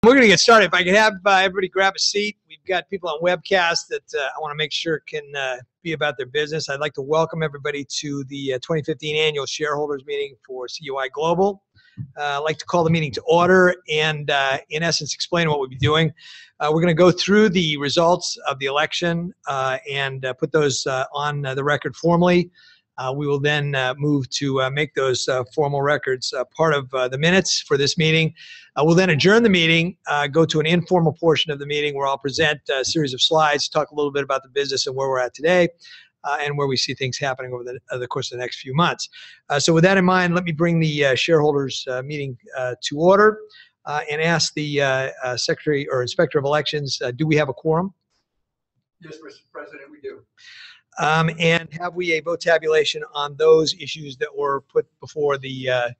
We're going to get started. If I could have everybody grab a seat. We've got people on webcast that I want to make sure can be about their business. I'd like to welcome everybody to the 2015 annual shareholders meeting for CUI Global. I'd like to call the meeting to order and, in essence, explain what we'll be doing. We're going to go through the results of the election and put those on the record formally. We will then move to make those formal records part of the minutes for this meeting. We'll then adjourn the meeting, go to an informal portion of the meeting where I'll present a series of slides, talk a little bit about the business and where we're at today, and where we see things happening over the course of the next few months. So with that in mind, let me bring the shareholders meeting to order and ask the Secretary or Inspector of Elections, do we have a quorum? Yes, Mr. President, we do. And have we a vote tabulation on those issues that were put before the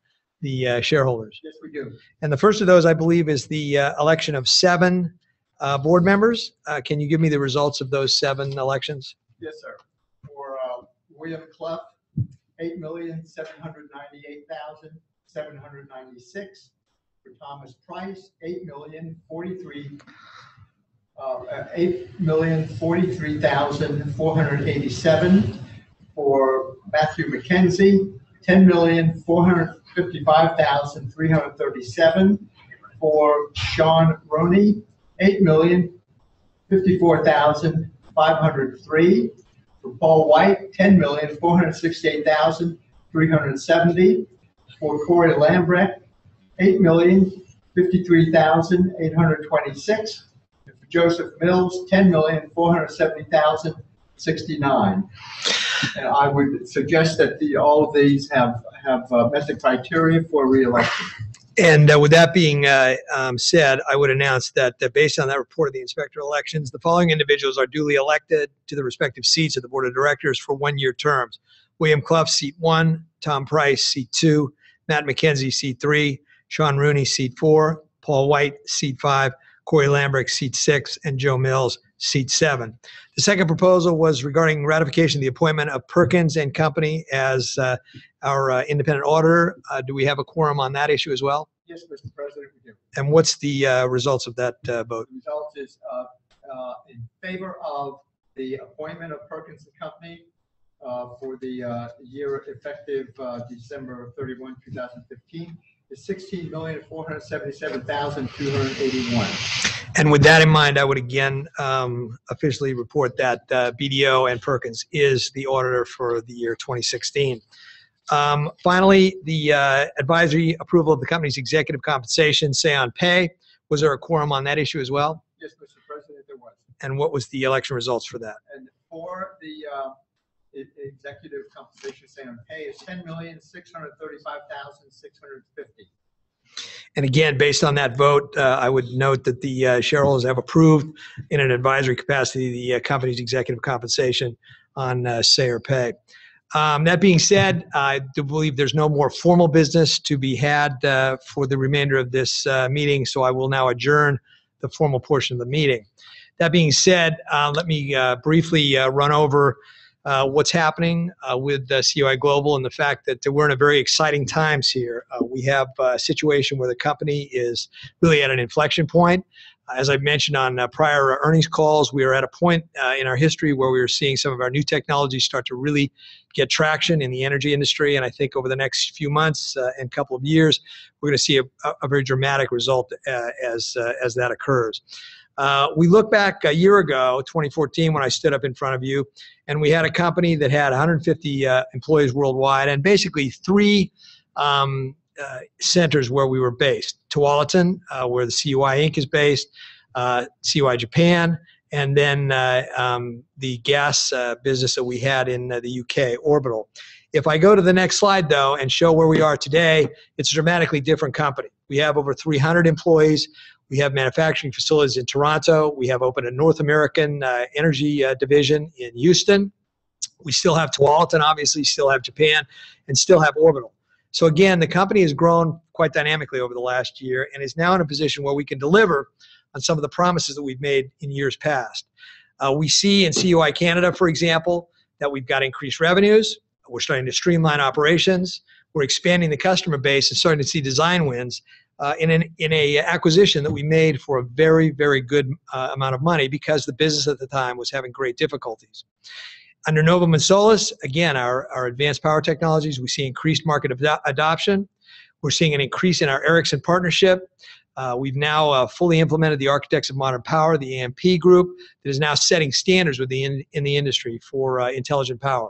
shareholders? Yes, we do. And the first of those, I believe, is the election of 7 board members. Can you give me the results of those 7 elections? Yes, sir. For William Clough, 8,798,796. For Thomas Price, 8,043,487. For Matthew McKenzie, 10,455,337. For Sean Roney, 8,054,503. For Paul White, 10,468,370. For Corey Lambrecht, 8,053,826. Joseph Mills, 10,470,069. And I would suggest that all of these have met the criteria for re-election. And with that being said, I would announce that based on that report of the Inspector of Elections, the following individuals are duly elected to the respective seats of the Board of Directors for 1-year terms. William Clough, seat 1, Tom Price, seat 2, Matt McKenzie, seat 3, Sean Rooney, seat 4, Paul White, seat 5, Corey Lambrecht, seat 6, and Joe Mills, seat 7. The second proposal was regarding ratification of the appointment of Perkins & Company as our independent auditor. Do we have a quorum on that issue as well? Yes, Mr. President, we do. And what's the results of that vote? The result is in favor of the appointment of Perkins & Company for the year effective December 31, 2015. Is 16,477,281. And with that in mind, I would again officially report that BDO and Perkins is the auditor for the year 2016. Finally, the advisory approval of the company's executive compensation, say on pay. Was there a quorum on that issue as well? Yes, Mr. President, there was. And what was the election results for that? And for the executive compensation, say on pay, is 10,635,650. And again, based on that vote, I would note that the shareholders have approved in an advisory capacity the company's executive compensation on say or pay. That being said, I do believe there's no more formal business to be had for the remainder of this meeting, so I will now adjourn the formal portion of the meeting. That being said, let me briefly run over what's happening with CUI Global and the fact that we're in a very exciting times here. We have a situation where the company is really at an inflection point. As I've mentioned on prior earnings calls, we are at a point in our history where we are seeing some of our new technologies start to really get traction in the energy industry. And I think over the next few months and couple of years, we're going to see a very dramatic result as that occurs. We look back a year ago, 2014, when I stood up in front of you, and we had a company that had 150 employees worldwide and basically 3 centers where we were based. Tualatin, where the CUI Inc. is based, CUI Japan, and then the gas business that we had in the UK, Orbital. If I go to the next slide, though, and show where we are today, it's a dramatically different company. We have over 300 employees. We have manufacturing facilities in Toronto. We have opened a North American energy division in Houston. We still have Tualatin, obviously, still have Japan, and still have Orbital. So again, the company has grown quite dynamically over the last year and is now in a position where we can deliver on some of the promises that we've made in years past. We see in CUI Canada, for example, that we've got increased revenues. We're starting to streamline operations. We're expanding the customer base and starting to see design wins in a acquisition that we made for a very, very good amount of money because the business at the time was having great difficulties. Under Novum and Solus, again, our advanced power technologies, we see increased market adoption. We're seeing an increase in our Ericsson partnership. We've now fully implemented the Architects of Modern Power, the AMP group, that is now setting standards in the industry for intelligent power.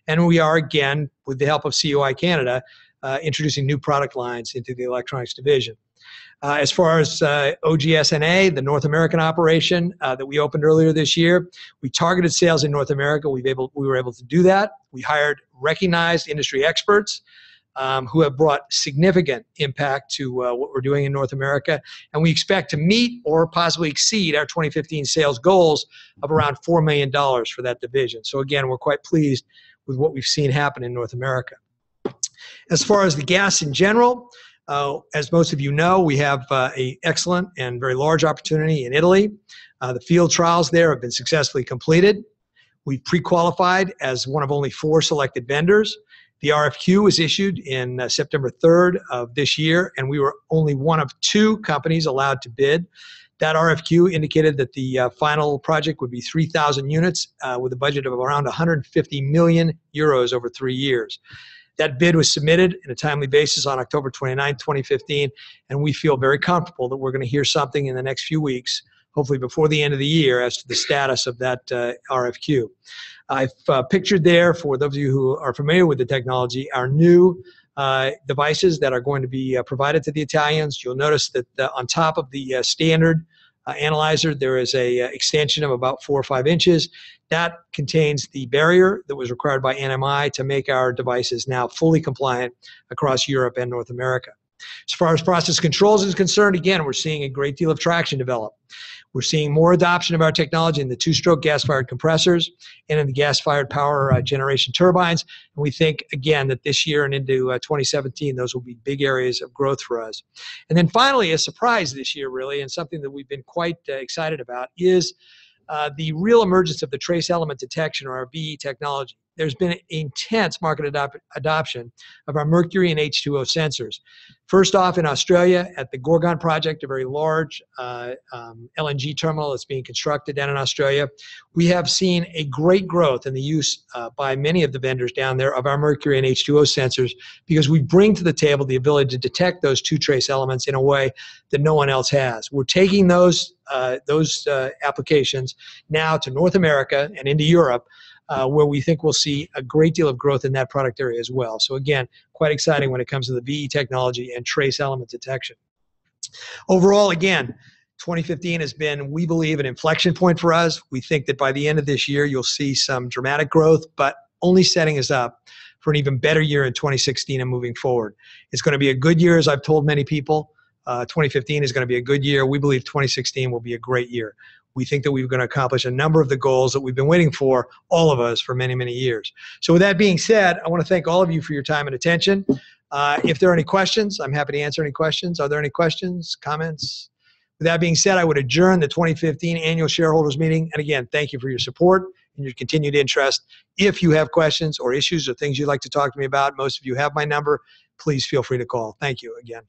And we are, again, with the help of CUI Canada, introducing new product lines into the electronics division. As far as OGSNA, the North American operation that we opened earlier this year, we targeted sales in North America. We were able to do that. We hired recognized industry experts who have brought significant impact to what we're doing in North America. And we expect to meet or possibly exceed our 2015 sales goals of around $4 million for that division. So again, we're quite pleased with what we've seen happen in North America. As far as the gas in general, as most of you know, we have an excellent and very large opportunity in Italy. The field trials there have been successfully completed. We've pre-qualified as one of only 4 selected vendors. The RFQ was issued in September 3rd of this year, and we were only one of 2 companies allowed to bid. That RFQ indicated that the final project would be 3,000 units with a budget of around 150 million euros over 3 years. That bid was submitted in a timely basis on October 29, 2015, and we feel very comfortable that we're going to hear something in the next few weeks, hopefully before the end of the year, as to the status of that RFQ. I've pictured there, for those of you who are familiar with the technology, our new devices that are going to be provided to the Italians. You'll notice that on top of the standard analyzer, there is a extension of about 4 or 5 inches. That contains the barrier that was required by NMI to make our devices now fully compliant across Europe and North America. As far as process controls is concerned, again, we're seeing a great deal of traction develop. We're seeing more adoption of our technology in the 2-stroke gas-fired compressors and in the gas-fired power generation turbines. And we think, again, that this year and into 2017, those will be big areas of growth for us. And then finally, a surprise this year, really, and something that we've been quite excited about, is the real emergence of the trace element detection, or our VE technology. There's been intense market adoption of our mercury and H2O sensors. First off, in Australia, at the Gorgon project, a very large LNG terminal that's being constructed down in Australia, we have seen a great growth in the use by many of the vendors down there of our mercury and H2O sensors, because we bring to the table the ability to detect those 2 trace elements in a way that no one else has. We're taking those applications now to North America and into Europe, where we think we'll see a great deal of growth in that product area as well. So again, quite exciting when it comes to the VE technology and trace element detection. Overall, again, 2015 has been, we believe, an inflection point for us. We think that by the end of this year, you'll see some dramatic growth, but only setting us up for an even better year in 2016 and moving forward. It's going to be a good year, as I've told many people. 2015 is going to be a good year. We believe 2016 will be a great year. We think that we're going to accomplish a number of the goals that we've been waiting for, all of us, for many, many years. So with that being said, I want to thank all of you for your time and attention. If there are any questions, I'm happy to answer any questions. Are there any questions, comments? With that being said, I would adjourn the 2015 annual shareholders meeting. And again, thank you for your support and your continued interest. If you have questions or issues or things you'd like to talk to me about, most of you have my number. Please feel free to call. Thank you again.